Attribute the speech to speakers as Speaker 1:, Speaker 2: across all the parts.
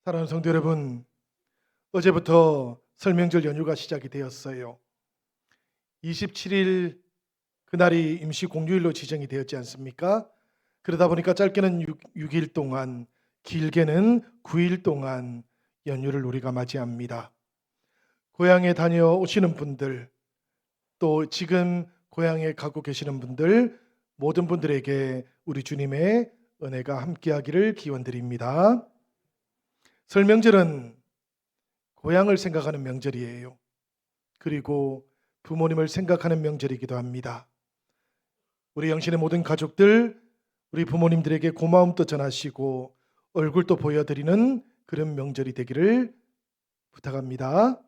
Speaker 1: 사랑하는 성도 여러분, 어제부터 설명절 연휴가 시작이 되었어요. 27일 그날이 임시 공휴일로 지정이 되었지 않습니까? 그러다 보니까 짧게는 6일 동안, 길게는 9일 동안 연휴를 우리가 맞이합니다. 고향에 다녀오시는 분들, 또 지금 고향에 가고 계시는 분들, 모든 분들에게 우리 주님의 은혜가 함께하기를 기원드립니다. 설명절은 고향을 생각하는 명절이에요. 그리고 부모님을 생각하는 명절이기도 합니다. 우리 영신의 모든 가족들, 우리 부모님들에게 고마움도 전하시고 얼굴도 보여드리는 그런 명절이 되기를 부탁합니다.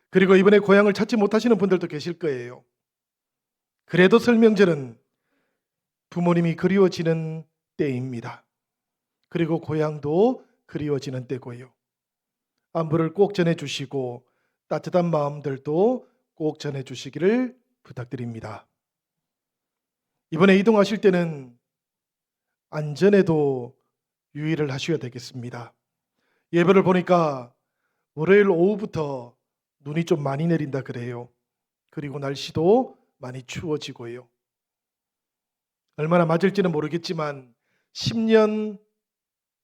Speaker 1: 그리고 이번에 고향을 찾지 못하시는 분들도 계실 거예요. 그래도 설명절은 부모님이 그리워지는 때입니다. 그리고 고향도 그리워지는 때고요. 안부를 꼭 전해주시고 따뜻한 마음들도 꼭 전해주시기를 부탁드립니다. 이번에 이동하실 때는 안전에도 유의를 하셔야 되겠습니다. 예보를 보니까 월요일 오후부터 눈이 좀 많이 내린다 그래요. 그리고 날씨도 많이 추워지고요. 얼마나 맞을지는 모르겠지만 10년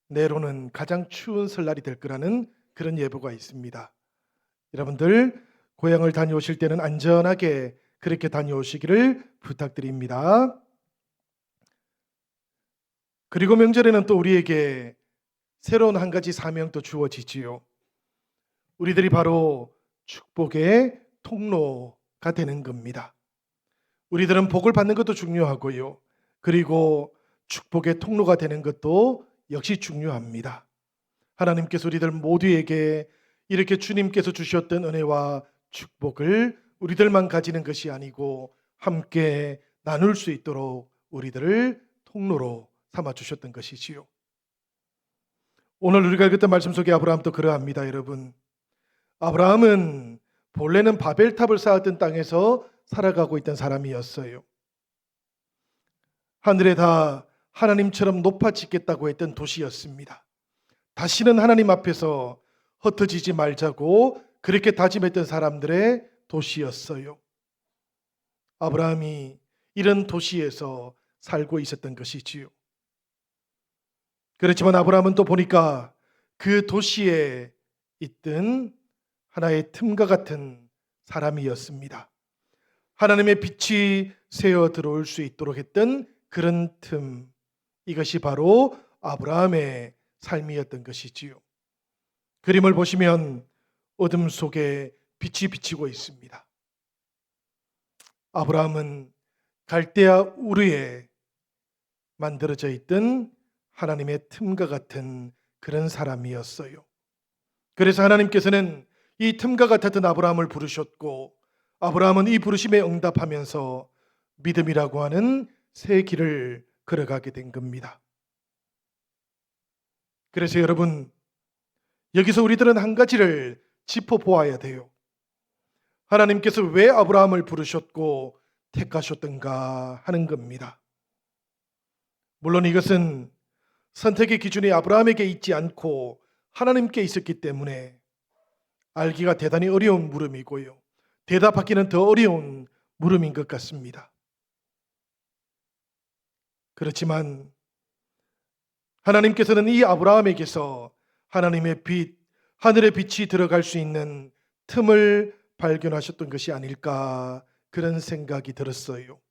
Speaker 1: 내로는 가장 추운 설날이 될 거라는 그런 예보가 있습니다. 여러분들 고향을 다녀오실 때는 안전하게 그렇게 다녀오시기를 부탁드립니다. 그리고 명절에는 또 우리에게 새로운 한 가지 사명도 주어지지요. 우리들이 바로 축복의 통로가 되는 겁니다. 우리들은 복을 받는 것도 중요하고요. 그리고 축복의 통로가 되는 것도 역시 중요합니다. 하나님께서 우리들 모두에게 이렇게 주님께서 주셨던 은혜와 축복을 우리들만 가지는 것이 아니고 함께 나눌 수 있도록 우리들을 통로로 삼아 주셨던 것이지요. 오늘 우리가 읽었던 말씀 속에 아브라함도 그러합니다, 여러분. 아브라함은 본래는 바벨탑을 쌓았던 땅에서 살아가고 있던 사람이었어요. 하늘에 다 하나님처럼 높아지겠다고 했던 도시였습니다. 다시는 하나님 앞에서 흩어지지 말자고 그렇게 다짐했던 사람들의 도시였어요. 아브라함이 이런 도시에서 살고 있었던 것이지요. 그렇지만 아브라함은 또 보니까 그 도시에 있던 하나의 틈과 같은 사람이었습니다. 하나님의 빛이 새어 들어올 수 있도록 했던 그런 틈, 이것이 바로 아브라함의 삶이었던 것이지요. 그림을 보시면 어둠 속에 빛이 비치고 있습니다. 아브라함은 갈대아 우르에 만들어져 있던 하나님의 틈과 같은 그런 사람이었어요. 그래서 하나님께서는 이 틈과 같았던 아브라함을 부르셨고, 아브라함은 이 부르심에 응답하면서 믿음이라고 하는 새 길을 걸어가게 된 겁니다. 그래서 여러분, 여기서 우리들은 한 가지를 짚어보아야 돼요. 하나님께서 왜 아브라함을 부르셨고 택하셨던가 하는 겁니다. 물론 이것은 선택의 기준이 아브라함에게 있지 않고 하나님께 있었기 때문에 알기가 대단히 어려운 물음이고요. 대답하기는 더 어려운 물음인 것 같습니다. 그렇지만 하나님께서는 이 아브라함에게서 하나님의 빛, 하늘의 빛이 들어갈 수 있는 틈을 발견하셨던 것이 아닐까, 그런 생각이 들었어요.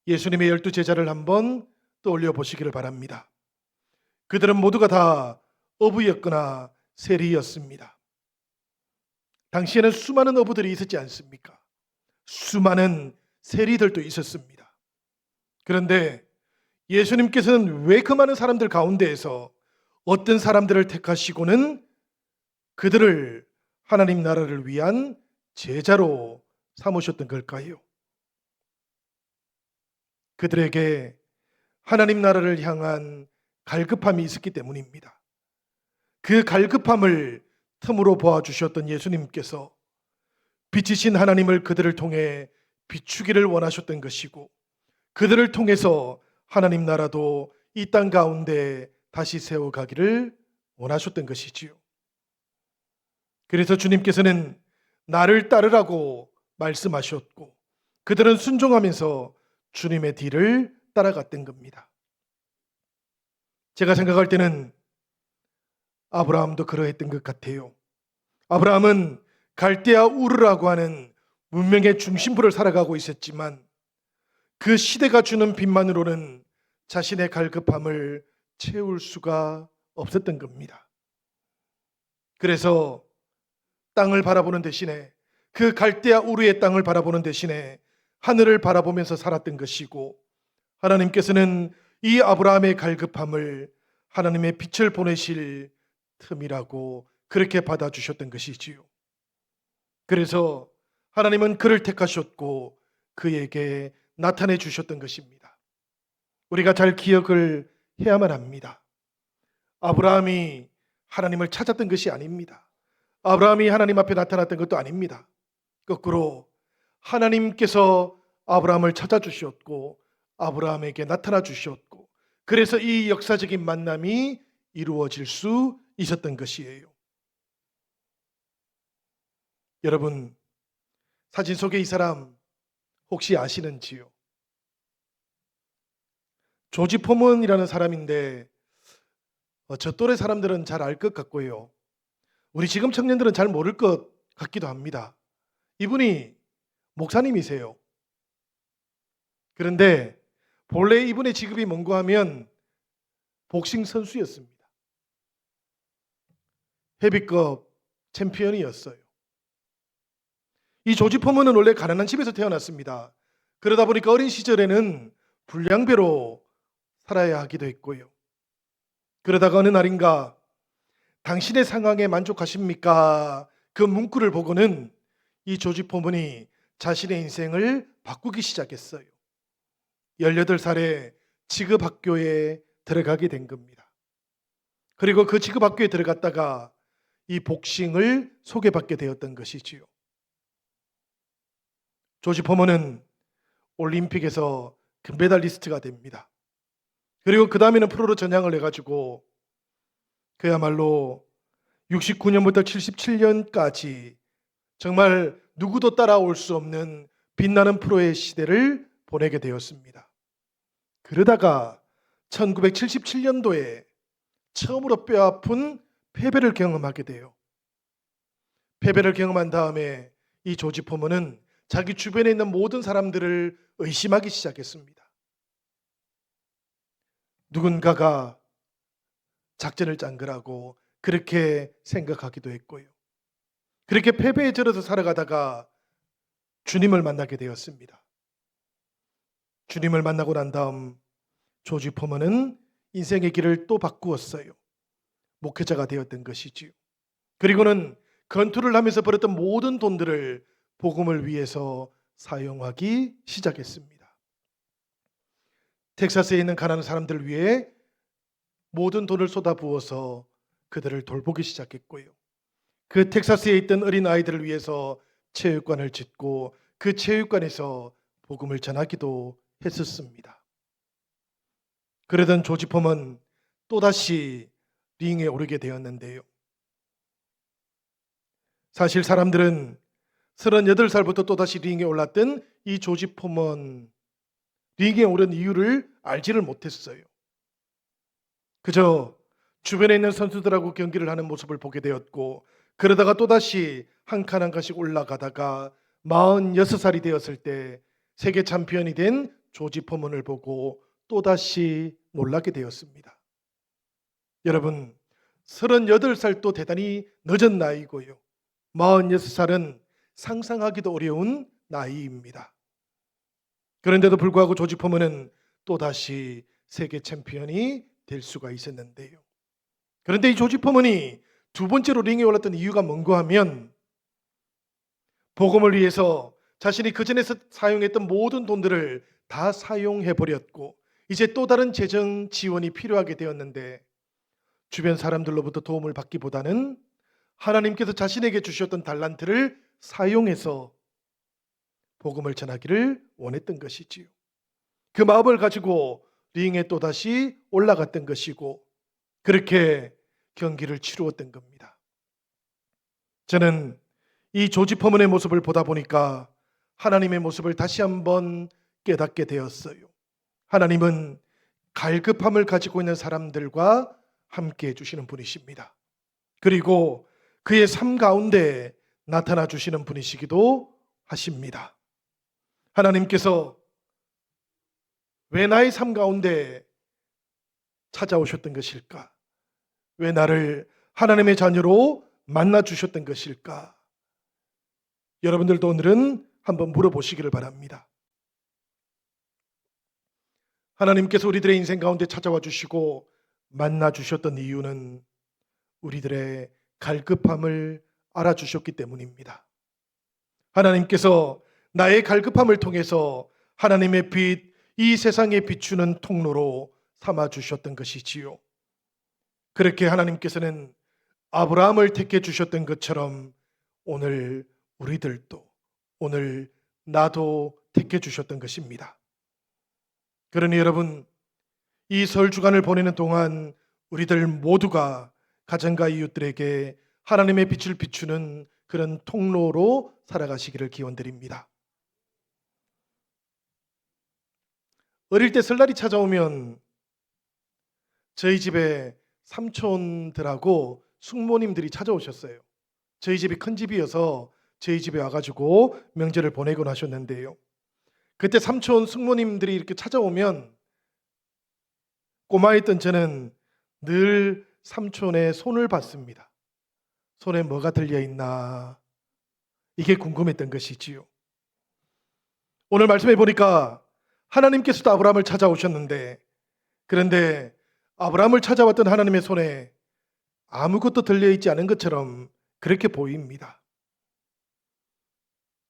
Speaker 1: 예수님의 12 제자를 한번 떠올려 보시기를 바랍니다. 그들은 모두가 다 어부였거나 세리였습니다. 당시에는 수많은 어부들이 있었지 않습니까? 수많은 세리들도 있었습니다. 그런데 예수님께서는 왜 그 많은 사람들 가운데에서 어떤 사람들을 택하시고는 그들을 하나님 나라를 위한 제자로 삼으셨던 걸까요? 그들에게 하나님 나라를 향한 갈급함이 있었기 때문입니다. 그 갈급함을 틈으로 보아주셨던 예수님께서 빛이신 하나님을 그들을 통해 비추기를 원하셨던 것이고, 그들을 통해서 하나님 나라도 이 땅 가운데 다시 세워가기를 원하셨던 것이지요. 그래서 주님께서는 나를 따르라고 말씀하셨고 그들은 순종하면서 주님의 뒤를 따라갔던 겁니다. 제가 생각할 때는 아브라함도 그러했던 것 같아요. 아브라함은 갈대아 우르라고 하는 문명의 중심부를 살아가고 있었지만 그 시대가 주는 빛만으로는 자신의 갈급함을 채울 수가 없었던 겁니다. 그래서 땅을 바라보는 대신에 그 갈대아 우르의 땅을 바라보는 대신에 하늘을 바라보면서 살았던 것이고 하나님께서는 이 아브라함의 갈급함을 하나님의 빛을 보내실 틈이라고 그렇게 받아주셨던 것이지요. 그래서 하나님은 그를 택하셨고 그에게 나타내 주셨던 것입니다. 우리가 잘 기억을 해야만 합니다. 아브라함이 하나님을 찾았던 것이 아닙니다. 아브라함이 하나님 앞에 나타났던 것도 아닙니다. 거꾸로 하나님께서 아브라함을 찾아주셨고 아브라함에게 나타나 주셨고 그래서 이 역사적인 만남이 이루어질 수 있었던 것이에요. 여러분, 사진 속의 이 사람 혹시 아시는지요? 조지 포먼이라는 사람인데 저 또래 사람들은 잘 알 것 같고요. 우리 지금 청년들은 잘 모를 것 같기도 합니다. 이분이 목사님이세요. 그런데 본래 이분의 직업이 뭔가 하면 복싱 선수였습니다. 헤비급 챔피언이었어요. 이 조지 포먼은 원래 가난한 집에서 태어났습니다. 그러다 보니까 어린 시절에는 불량배로 살아야 하기도 했고요. 그러다가 어느 날인가 당신의 상황에 만족하십니까? 그 문구를 보고는 이 조지 포먼이 자신의 인생을 바꾸기 시작했어요. 18살에 지급학교에 들어가게 된 겁니다. 그리고 그 지급학교에 들어갔다가 이 복싱을 소개받게 되었던 것이지요. 조지 포먼은 올림픽에서 금메달리스트가 됩니다. 그리고 그 다음에는 프로로 전향을 해가지고 그야말로 69년부터 77년까지 정말 누구도 따라올 수 없는 빛나는 프로의 시대를 보내게 되었습니다. 그러다가 1977년도에 처음으로 뼈아픈 패배를 경험하게 돼요. 패배를 경험한 다음에 이 조지 포먼은 자기 주변에 있는 모든 사람들을 의심하기 시작했습니다. 누군가가 작전을 짠 거라고 그렇게 생각하기도 했고요. 그렇게 패배에 절어서 살아가다가 주님을 만나게 되었습니다. 주님을 만나고 난 다음 조지 포먼은 인생의 길을 또 바꾸었어요. 목회자가 되었던 것이지요. 그리고는 건투를 하면서 벌었던 모든 돈들을 복음을 위해서 사용하기 시작했습니다. 텍사스에 있는 가난한 사람들을 위해 모든 돈을 쏟아부어서 그들을 돌보기 시작했고요. 그 텍사스에 있던 어린 아이들을 위해서 체육관을 짓고 그 체육관에서 복음을 전하기도 했었습니다. 그러던 조지 포먼 또다시 링에 오르게 되었는데요. 사실 사람들은 38살부터 또다시 링에 올랐던 이 조지 포먼 링에 오른 이유를 알지를 못했어요. 그저 주변에 있는 선수들하고 경기를 하는 모습을 보게 되었고 그러다가 또다시 한 칸 한 칸씩 올라가다가 46살이 되었을 때 세계 챔피언이 된 조지 포먼을 보고 또다시 놀라게 되었습니다. 여러분, 38살도 대단히 늦은 나이고요. 46살은 상상하기도 어려운 나이입니다. 그런데도 불구하고 조지 포먼은 또다시 세계 챔피언이 될 수가 있었는데요. 그런데 이 조지 포먼이 두 번째로 링에 올랐던 이유가 뭔가 하면 복음을 위해서 자신이 그전에 사용했던 모든 돈들을 다 사용해버렸고 이제 또 다른 재정 지원이 필요하게 되었는데 주변 사람들로부터 도움을 받기보다는 하나님께서 자신에게 주셨던 달란트를 사용해서 복음을 전하기를 원했던 것이지요. 그 마음을 가지고 링에 또다시 올라갔던 것이고 그렇게 경기를 치루었던 겁니다. 저는 이 조지 퍼먼의 모습을 보다 보니까 하나님의 모습을 다시 한번 깨닫게 되었어요. 하나님은 갈급함을 가지고 있는 사람들과 함께 해주시는 분이십니다. 그리고 그의 삶 가운데 나타나 주시는 분이시기도 하십니다. 하나님께서 왜 나의 삶 가운데 찾아오셨던 것일까? 왜 나를 하나님의 자녀로 만나 주셨던 것일까? 여러분들도 오늘은 한번 물어보시기를 바랍니다. 하나님께서 우리들의 인생 가운데 찾아와 주시고 만나 주셨던 이유는 우리들의 갈급함을 알아주셨기 때문입니다. 하나님께서 나의 갈급함을 통해서 하나님의 빛, 이 세상에 비추는 통로로 삼아 주셨던 것이지요. 그렇게 하나님께서는 아브라함을 택해 주셨던 것처럼 오늘 우리들도, 오늘 나도 택해 주셨던 것입니다. 그러니 여러분, 이 설 주간을 보내는 동안 우리들 모두가 가정과 이웃들에게 하나님의 빛을 비추는 그런 통로로 살아가시기를 기원드립니다. 어릴 때 설날이 찾아오면 저희 집에 삼촌들하고 숙모님들이 찾아오셨어요. 저희 집이 큰 집이어서 저희 집에 와가지고 명절을 보내곤 하셨는데요. 그때 삼촌 숙모님들이 이렇게 찾아오면 꼬마였던 저는 늘 삼촌의 손을 봤습니다. 손에 뭐가 들려있나 이게 궁금했던 것이지요. 오늘 말씀해 보니까 하나님께서도 아브라함을 찾아오셨는데, 그런데 아브라함을 찾아왔던 하나님의 손에 아무것도 들려있지 않은 것처럼 그렇게 보입니다.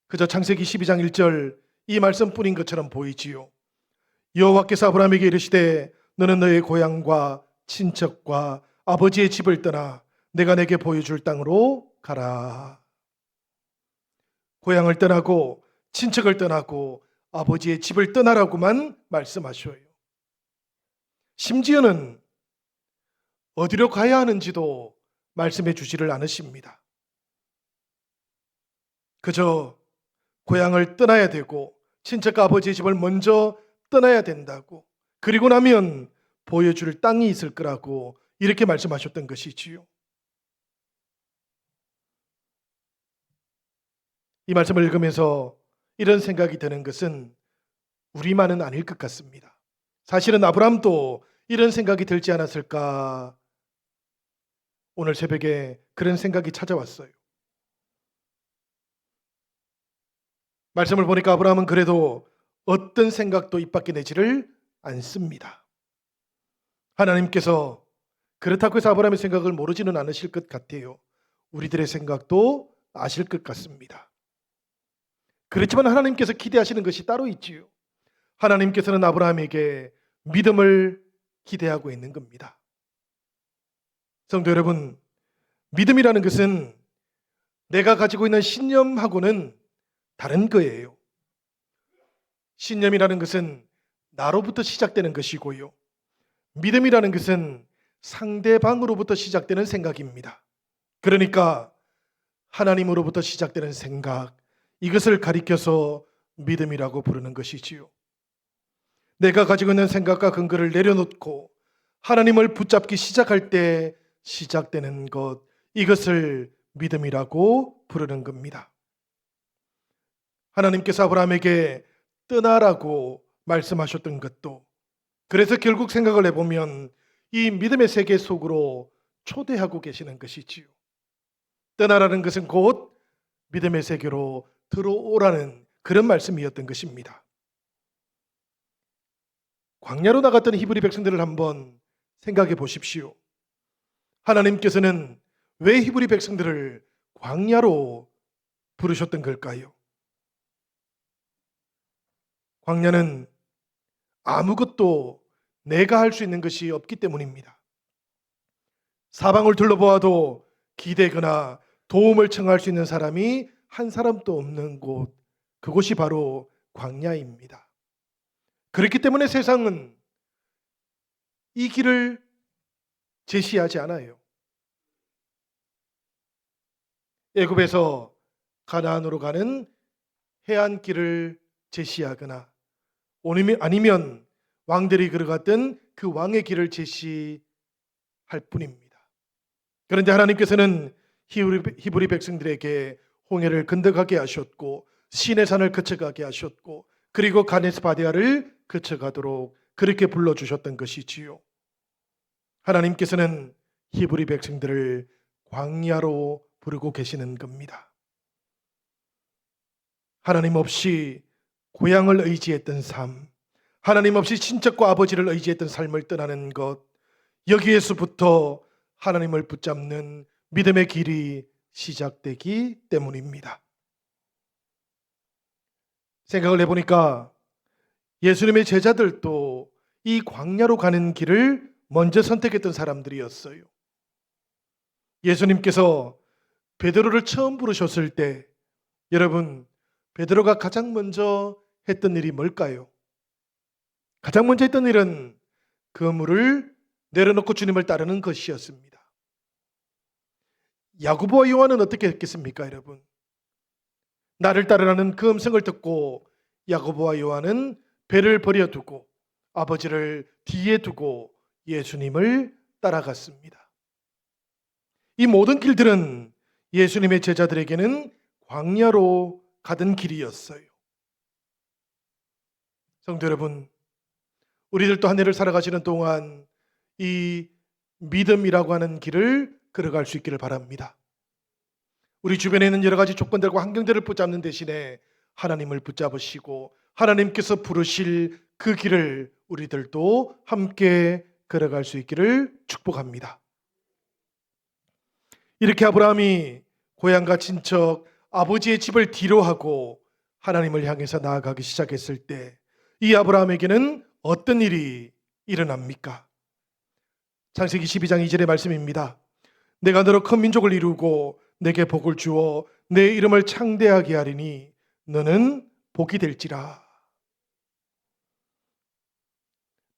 Speaker 1: 그저 창세기 12장 1절 이 말씀뿐인 것처럼 보이지요. 여호와께서 아브라함에게 이르시되 너는 너의 고향과 친척과 아버지의 집을 떠나 내가 내게 보여줄 땅으로 가라. 고향을 떠나고 친척을 떠나고 아버지의 집을 떠나라고만 말씀하셔요. 심지어는 어디로 가야 하는지도 말씀해 주지를 않으십니다. 그저 고향을 떠나야 되고 친척과 아버지의 집을 먼저 떠나야 된다고, 그리고 나면 보여줄 땅이 있을 거라고 이렇게 말씀하셨던 것이지요. 이 말씀을 읽으면서 이런 생각이 드는 것은 우리만은 아닐 것 같습니다. 사실은 아브라함도 이런 생각이 들지 않았을까? 오늘 새벽에 그런 생각이 찾아왔어요. 말씀을 보니까 아브라함은 그래도 어떤 생각도 입 밖에 내지를 않습니다. 하나님께서 그렇다고 해서 아브라함의 생각을 모르지는 않으실 것 같아요. 우리들의 생각도 아실 것 같습니다. 그렇지만 하나님께서 기대하시는 것이 따로 있지요. 하나님께서는 아브라함에게 믿음을 기대하고 있는 겁니다. 성도 여러분, 믿음이라는 것은 내가 가지고 있는 신념하고는 다른 거예요. 신념이라는 것은 나로부터 시작되는 것이고요. 믿음이라는 것은 상대방으로부터 시작되는 생각입니다. 그러니까 하나님으로부터 시작되는 생각, 이것을 가리켜서 믿음이라고 부르는 것이지요. 내가 가지고 있는 생각과 근거를 내려놓고 하나님을 붙잡기 시작할 때 시작되는 것, 이것을 믿음이라고 부르는 겁니다. 하나님께서 아브라함에게 떠나라고 말씀하셨던 것도, 그래서 결국 생각을 해보면 이 믿음의 세계 속으로 초대하고 계시는 것이지요. 떠나라는 것은 곧 믿음의 세계로 들어오라는 그런 말씀이었던 것입니다. 광야로 나갔던 히브리 백성들을 한번 생각해 보십시오. 하나님께서는 왜 히브리 백성들을 광야로 부르셨던 걸까요? 광야는 아무것도 내가 할 수 있는 것이 없기 때문입니다. 사방을 둘러보아도 기대거나 도움을 청할 수 있는 사람이 한 사람도 없는 곳, 그곳이 바로 광야입니다. 그렇기 때문에 세상은 이 길을 제시하지 않아요. 애굽에서 가나안으로 가는 해안길을 제시하거나 아니면 왕들이 걸어갔던 그 왕의 길을 제시할 뿐입니다. 그런데 하나님께서는 히브리 백성들에게 홍해를 건너가게 하셨고 시내산을 거쳐가게 하셨고 그리고 가데스 바네아를 거쳐가도록 그렇게 불러주셨던 것이지요. 하나님께서는 히브리 백성들을 광야로 부르고 계시는 겁니다. 하나님 없이 고향을 의지했던 삶, 하나님 없이 친척과 아버지를 의지했던 삶을 떠나는 것, 여기에서부터 하나님을 붙잡는 믿음의 길이 시작되기 때문입니다. 생각을 해보니까 예수님의 제자들도 이 광야로 가는 길을 먼저 선택했던 사람들이었어요. 예수님께서 베드로를 처음 부르셨을 때 여러분, 베드로가 가장 먼저 했던 일이 뭘까요? 가장 먼저 했던 일은 그물을 내려놓고 주님을 따르는 것이었습니다. 야고보와 요한은 어떻게 했겠습니까, 여러분? 나를 따르라는 그 음성을 듣고 야고보와 요한은 배를 버려두고 아버지를 뒤에 두고 예수님을 따라갔습니다. 이 모든 길들은 예수님의 제자들에게는 광야로 가던 길이었어요. 성도 여러분, 우리들도 한 해를 살아가시는 동안 이 믿음이라고 하는 길을 걸어갈 수 있기를 바랍니다. 우리 주변에 있는 여러 가지 조건들과 환경들을 붙잡는 대신에 하나님을 붙잡으시고 하나님께서 부르실 그 길을 우리들도 함께 걸어갈 수 있기를 축복합니다. 이렇게 아브라함이 고향과 친척, 아버지의 집을 뒤로하고 하나님을 향해서 나아가기 시작했을 때 이 아브라함에게는 어떤 일이 일어납니까? 창세기 12장 2절의 말씀입니다. 내가 너로 큰 민족을 이루고 내게 복을 주어 내 이름을 창대하게 하리니 너는 복이 될지라.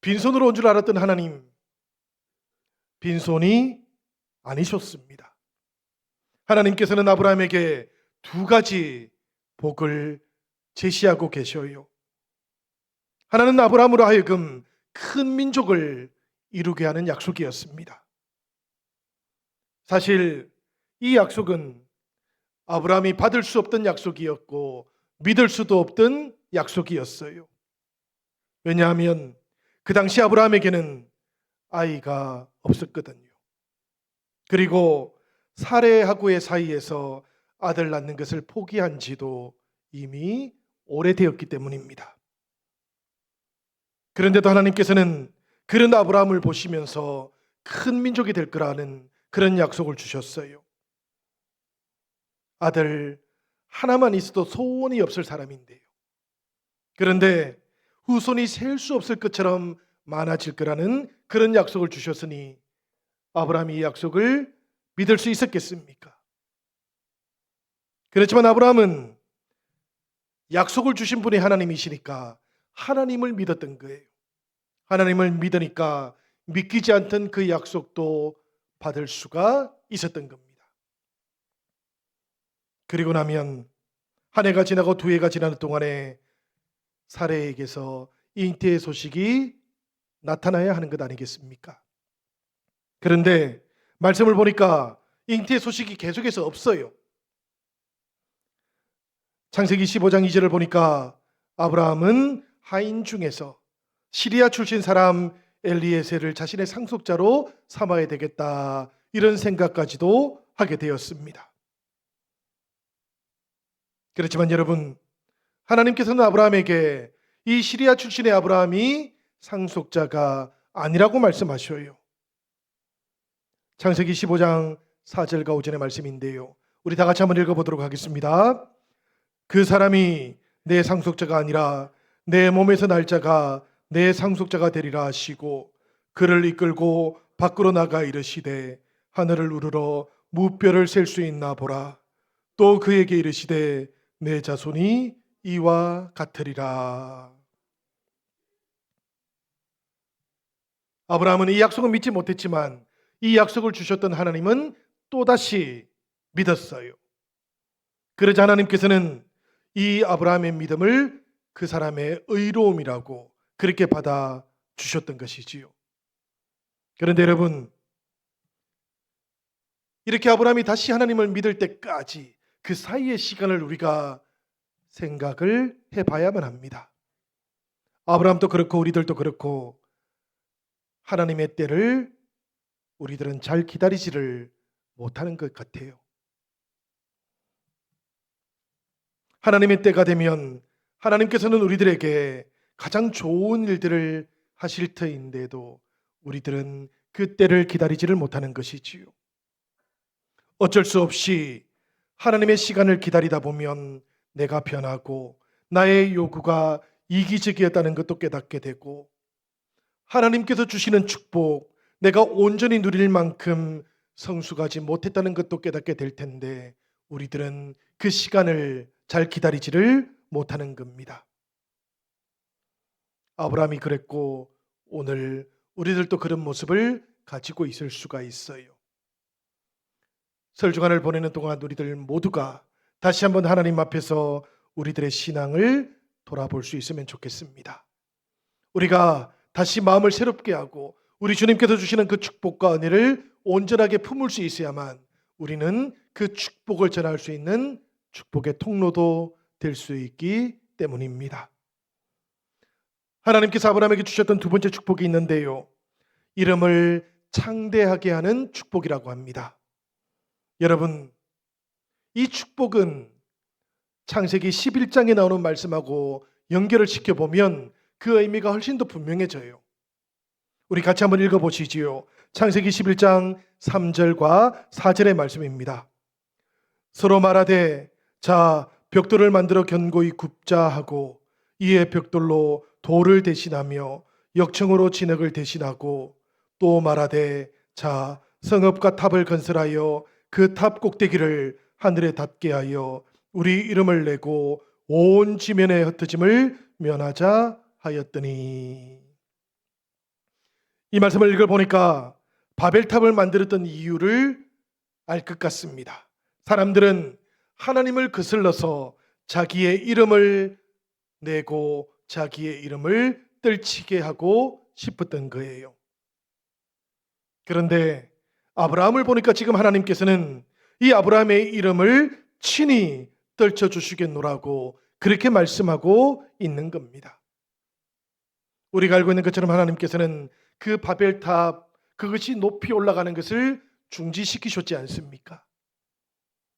Speaker 1: 빈손으로 온 줄 알았던 하나님, 빈손이 아니셨습니다. 하나님께서는 아브라함에게 두 가지 복을 제시하고 계셔요. 하나는 아브라함으로 하여금 큰 민족을 이루게 하는 약속이었습니다. 사실 이 약속은 아브라함이 받을 수 없던 약속이었고 믿을 수도 없던 약속이었어요. 왜냐하면 그 당시 아브라함에게는 아이가 없었거든요. 그리고 사레하고의 사이에서 아들 낳는 것을 포기한 지도 이미 오래되었기 때문입니다. 그런데도 하나님께서는 그런 아브라함을 보시면서 큰 민족이 될 거라는 그런 약속을 주셨어요. 아들 하나만 있어도 소원이 없을 사람인데요. 그런데 후손이 셀 수 없을 것처럼 많아질 거라는 그런 약속을 주셨으니 아브라함이 이 약속을 믿을 수 있었겠습니까? 그렇지만 아브라함은 약속을 주신 분이 하나님이시니까 하나님을 믿었던 거예요. 하나님을 믿으니까 믿기지 않던 그 약속도 받을 수가 있었던 겁니다. 그리고 나면 한 해가 지나고 두 해가 지나는 동안에 사레에게서 잉태의 소식이 나타나야 하는 것 아니겠습니까? 그런데 말씀을 보니까 잉태의 소식이 계속해서 없어요. 창세기 15장 2절을 보니까 아브라함은 하인 중에서 시리아 출신 사람 엘리에셀을 자신의 상속자로 삼아야 되겠다, 이런 생각까지도 하게 되었습니다. 그렇지만 여러분, 하나님께서는 아브라함에게 이 시리아 출신의 아브라함이 상속자가 아니라고 말씀하셔요. 창세기 15장 4절과 5절의 말씀인데요, 우리 다 같이 한번 읽어보도록 하겠습니다. 그 사람이 내 상속자가 아니라 내 몸에서 날 자가 내 상속자가 되리라 하시고 그를 이끌고 밖으로 나가 이르시되 하늘을 우러러 무뼈를 셀 수 있나 보라. 또 그에게 이르시되 내 자손이 이와 같으리라. 아브라함은 이 약속을 믿지 못했지만 이 약속을 주셨던 하나님은 또다시 믿었어요. 그러자 하나님께서는 이 아브라함의 믿음을 그 사람의 의로움이라고 그렇게 받아 주셨던 것이지요. 그런데 여러분, 이렇게 아브라함이 다시 하나님을 믿을 때까지 그 사이의 시간을 우리가 생각을 해봐야만 합니다. 아브라함도 그렇고 우리들도 그렇고 하나님의 때를 우리들은 잘 기다리지를 못하는 것 같아요. 하나님의 때가 되면 하나님께서는 우리들에게 가장 좋은 일들을 하실 터인데도 우리들은 그 때를 기다리지를 못하는 것이지요. 어쩔 수 없이 하나님의 시간을 기다리다 보면 내가 변하고 나의 요구가 이기적이었다는 것도 깨닫게 되고 하나님께서 주시는 축복, 내가 온전히 누릴 만큼 성숙하지 못했다는 것도 깨닫게 될 텐데 우리들은 그 시간을 잘 기다리지를 못하는 겁니다. 아브라함이 그랬고 오늘 우리들도 그런 모습을 가지고 있을 수가 있어요. 설 주간을 보내는 동안 우리들 모두가 다시 한번 하나님 앞에서 우리들의 신앙을 돌아볼 수 있으면 좋겠습니다. 우리가 다시 마음을 새롭게 하고 우리 주님께서 주시는 그 축복과 은혜를 온전하게 품을 수 있어야만 우리는 그 축복을 전할 수 있는 축복의 통로도 될 수 있기 때문입니다. 하나님께서 아브라함에게 주셨던 두 번째 축복이 있는데요. 이름을 창대하게 하는 축복이라고 합니다. 여러분, 이 축복은 창세기 11장에 나오는 말씀하고 연결을 시켜보면 그 의미가 훨씬 더 분명해져요. 우리 같이 한번 읽어보시지요. 창세기 11장 3절과 4절의 말씀입니다. 서로 말하되 자 벽돌을 만들어 견고히 굽자 하고 이에 벽돌로 돌을 대신하며 역청으로 진흙을 대신하고 또 말하되 자 성읍과 탑을 건설하여 그 탑 꼭대기를 하늘에 닿게 하여 우리 이름을 내고 온 지면에 흩어짐을 면하자 하였더니. 이 말씀을 읽어보니까 바벨탑을 만들었던 이유를 알 것 같습니다. 사람들은 하나님을 거슬러서 자기의 이름을 내고 자기의 이름을 떨치게 하고 싶었던 거예요. 그런데 아브라함을 보니까 지금 하나님께서는 이 아브라함의 이름을 친히 떨쳐주시겠노라고 그렇게 말씀하고 있는 겁니다. 우리가 알고 있는 것처럼 하나님께서는 그 바벨탑 그것이 높이 올라가는 것을 중지시키셨지 않습니까?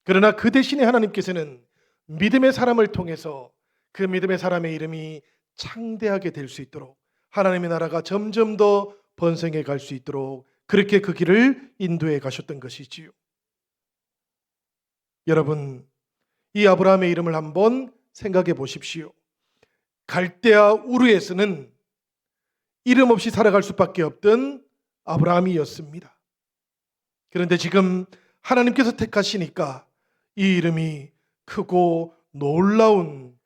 Speaker 1: 그러나 그 대신에 하나님께서는 믿음의 사람을 통해서 그 믿음의 사람의 이름이 창대하게 될 수 있도록 하나님의 나라가 점점 더 번성해 갈 수 있도록 그렇게 그 길을 인도해 가셨던 것이지요. 여러분, 이 아브라함의 이름을 한번 생각해 보십시오. 갈대아 우르에서는 이름 없이 살아갈 수밖에 없던 아브라함이었습니다. 그런데 지금 하나님께서 택하시니까 이 이름이 크고 놀라운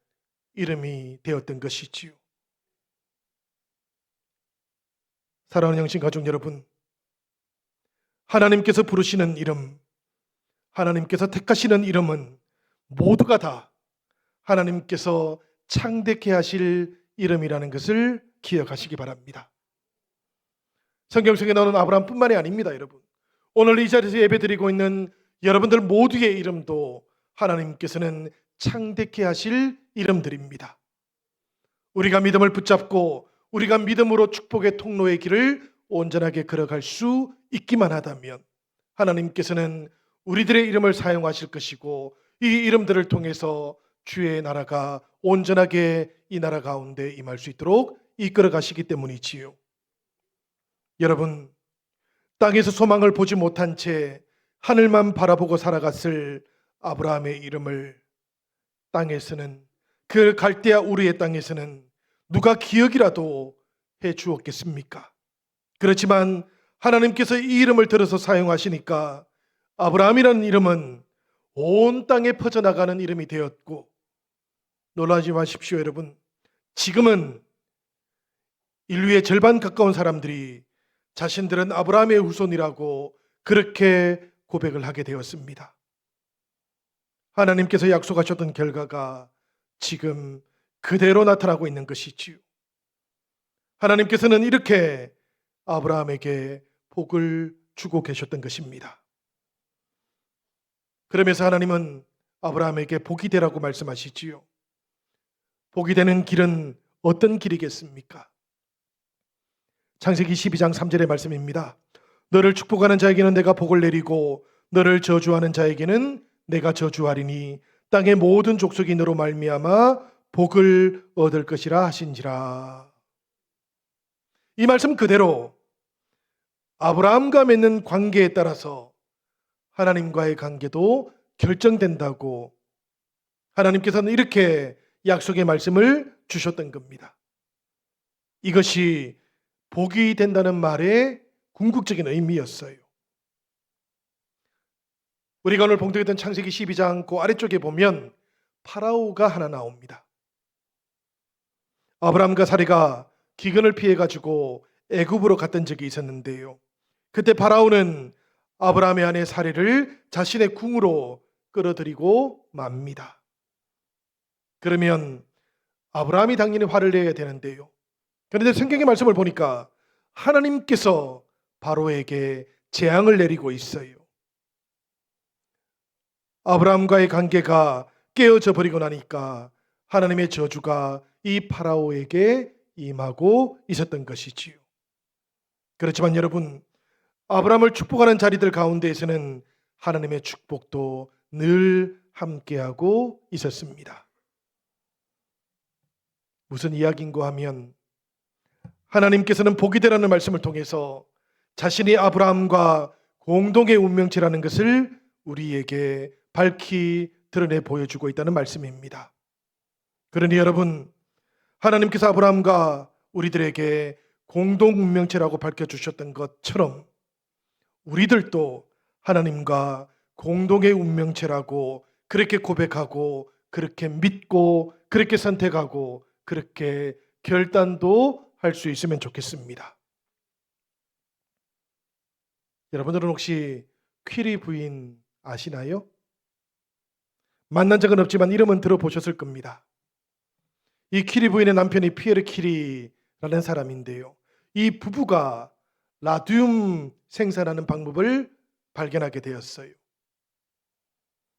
Speaker 1: 이름이 되었던 것이지요. 사랑하는 영신 가족 여러분, 하나님께서 부르시는 이름, 하나님께서 택하시는 이름은 모두가 다 하나님께서 창대케 하실 이름이라는 것을 기억하시기 바랍니다. 성경 속에 나오는 아브라함뿐만이 아닙니다, 여러분. 오늘 이 자리에서 예배드리고 있는 여러분들 모두의 이름도 하나님께서는 창대케 하실 이름들입니다. 우리가 믿음을 붙잡고 우리가 믿음으로 축복의 통로의 길을 온전하게 걸어갈 수 있기만 하다면 하나님께서는 우리들의 이름을 사용하실 것이고 이 이름들을 통해서 주의 나라가 온전하게 이 나라 가운데 임할 수 있도록 이끌어 가시기 때문이지요. 여러분, 땅에서 소망을 보지 못한 채 하늘만 바라보고 살아갔을 아브라함의 이름을 땅에서는 그 갈대아 우르의 땅에서는 누가 기억이라도 해 주었겠습니까? 그렇지만 하나님께서 이 이름을 들어서 사용하시니까 아브라함이라는 이름은 온 땅에 퍼져나가는 이름이 되었고, 놀라지 마십시오 여러분. 지금은 인류의 절반 가까운 사람들이 자신들은 아브라함의 후손이라고 그렇게 고백을 하게 되었습니다. 하나님께서 약속하셨던 결과가 지금 그대로 나타나고 있는 것이지요. 하나님께서는 이렇게 아브라함에게 복을 주고 계셨던 것입니다. 그러면서 하나님은 아브라함에게 복이 되라고 말씀하시지요. 복이 되는 길은 어떤 길이겠습니까? 창세기 12장 3절의 말씀입니다. 너를 축복하는 자에게는 내가 복을 내리고 너를 저주하는 자에게는 내가 저주하리니 땅의 모든 족속이 너로 말미암아 복을 얻을 것이라 하신지라. 이 말씀 그대로 아브라함과 맺는 관계에 따라서 하나님과의 관계도 결정된다고 하나님께서는 이렇게 약속의 말씀을 주셨던 겁니다. 이것이 복이 된다는 말의 궁극적인 의미였어요. 우리가 오늘 봉독했던 창세기 12장 그 아래쪽에 보면 파라오가 하나 나옵니다. 아브라함과 사리가 기근을 피해 가지고 애굽으로 갔던 적이 있었는데요. 그때 파라오는 아브라함의 아내 사리를 자신의 궁으로 끌어들이고 맙니다. 그러면 아브라함이 당연히 화를 내야 되는데요. 그런데 성경의 말씀을 보니까 하나님께서 바로에게 재앙을 내리고 있어요. 아브라함과의 관계가 깨어져 버리고 나니까 하나님의 저주가 이 파라오에게 임하고 있었던 것이지요. 그렇지만 여러분, 아브라함을 축복하는 자리들 가운데에서는 하나님의 축복도 늘 함께하고 있었습니다. 무슨 이야기인가 하면 하나님께서는 복이 되라는 말씀을 통해서 자신이 아브라함과 공동의 운명체라는 것을 우리에게 밝히 드러내 보여주고 있다는 말씀입니다. 그러니 여러분, 하나님께서 아브라함과 우리들에게 공동 운명체라고 밝혀주셨던 것처럼 우리들도 하나님과 공동의 운명체라고 그렇게 고백하고 그렇게 믿고 그렇게 선택하고 그렇게 결단도 할 수 있으면 좋겠습니다. 여러분들은 혹시 퀴리 부인 아시나요? 만난 적은 없지만 이름은 들어보셨을 겁니다. 이 퀴리 부인의 남편이 피에르 퀴리라는 사람인데요. 이 부부가 라듐 생산하는 방법을 발견하게 되었어요.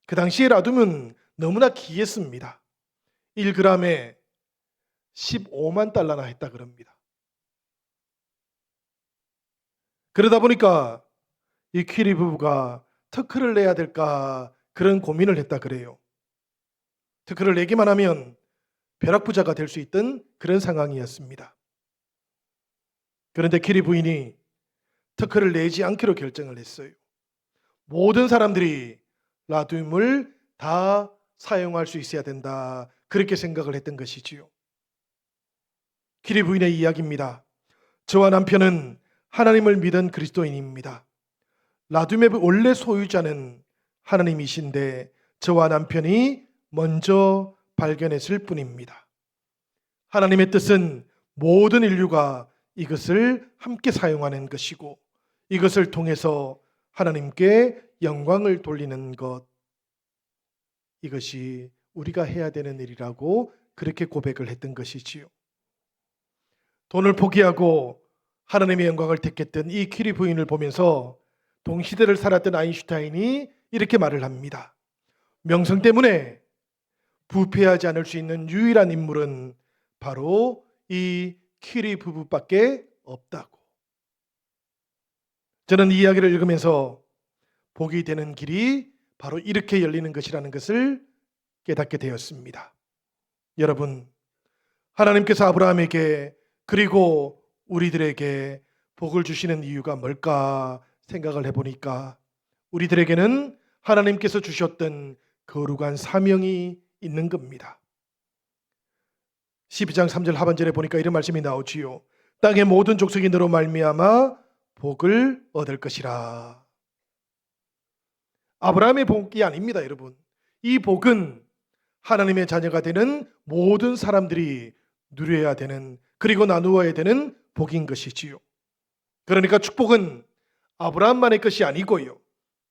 Speaker 1: 그 당시에 라듐은 너무나 귀했습니다. 1g에 15만 달러나 했다 그럽니다. 그러다 보니까 이 퀴리 부부가 특허를 내야 될까 그런 고민을 했다 그래요. 특허를 내기만 하면 벼락부자가 될 수 있던 그런 상황이었습니다. 그런데 퀴리 부인이 특허를 내지 않기로 결정을 했어요. 모든 사람들이 라듐을 다 사용할 수 있어야 된다. 그렇게 생각을 했던 것이지요. 퀴리 부인의 이야기입니다. 저와 남편은 하나님을 믿은 그리스도인입니다. 라듐의 원래 소유자는 하나님이신데 저와 남편이 먼저 발견했을 뿐입니다. 하나님의 뜻은 모든 인류가 이것을 함께 사용하는 것이고 이것을 통해서 하나님께 영광을 돌리는 것, 이것이 우리가 해야 되는 일이라고 그렇게 고백을 했던 것이지요. 돈을 포기하고 하나님의 영광을 택했던 이 퀴리 부인을 보면서 동시대를 살았던 아인슈타인이 이렇게 말을 합니다. 명성 때문에 부패하지 않을 수 있는 유일한 인물은 바로 이 퀴리 부부밖에 없다고. 저는 이 이야기를 읽으면서 복이 되는 길이 바로 이렇게 열리는 것이라는 것을 깨닫게 되었습니다. 여러분, 하나님께서 아브라함에게 그리고 우리들에게 복을 주시는 이유가 뭘까 생각을 해보니까 우리들에게는 하나님께서 주셨던 거룩한 사명이 있는 겁니다. 12장 3절 하반절에 보니까 이런 말씀이 나오지요. 땅의 모든 족속이 너로 말미암아 복을 얻을 것이라. 아브라함의 복이 아닙니다, 여러분. 이 복은 하나님의 자녀가 되는 모든 사람들이 누려야 되는, 그리고 나누어야 되는 복인 것이지요. 그러니까 축복은 아브라함만의 것이 아니고요.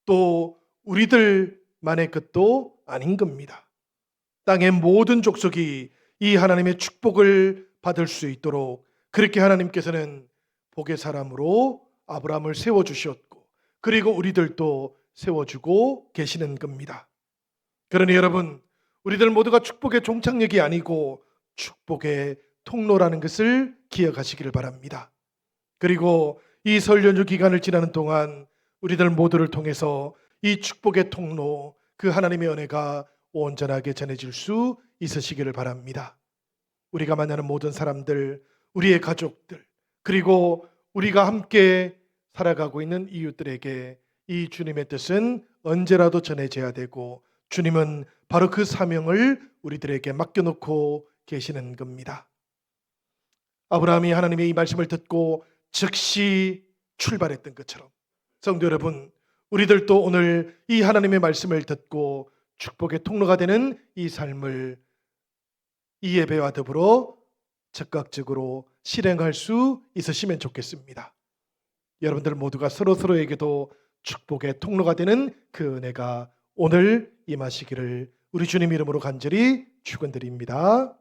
Speaker 1: 또 우리들만의 것도 아닌 겁니다. 땅의 모든 족속이 이 하나님의 축복을 받을 수 있도록 그렇게 하나님께서는 복의 사람으로 아브라함을 세워주셨고 그리고 우리들도 세워주고 계시는 겁니다. 그러니 여러분, 우리들 모두가 축복의 종착역이 아니고 축복의 통로라는 것을 기억하시기를 바랍니다. 그리고 이 설 연휴 기간을 지나는 동안 우리들 모두를 통해서 이 축복의 통로, 그 하나님의 은혜가 온전하게 전해질 수 있으시기를 바랍니다. 우리가 만나는 모든 사람들, 우리의 가족들, 그리고 우리가 함께 살아가고 있는 이웃들에게 이 주님의 뜻은 언제라도 전해져야 되고 주님은 바로 그 사명을 우리들에게 맡겨놓고 계시는 겁니다. 아브라함이 하나님의 이 말씀을 듣고 즉시 출발했던 것처럼 성도 여러분, 우리들도 오늘 이 하나님의 말씀을 듣고 축복의 통로가 되는 이 삶을 이 예배와 더불어 적극적으로 실행할 수 있으시면 좋겠습니다. 여러분들 모두가 서로서로에게도 축복의 통로가 되는 그 은혜가 오늘 임하시기를 우리 주님 이름으로 간절히 축원드립니다.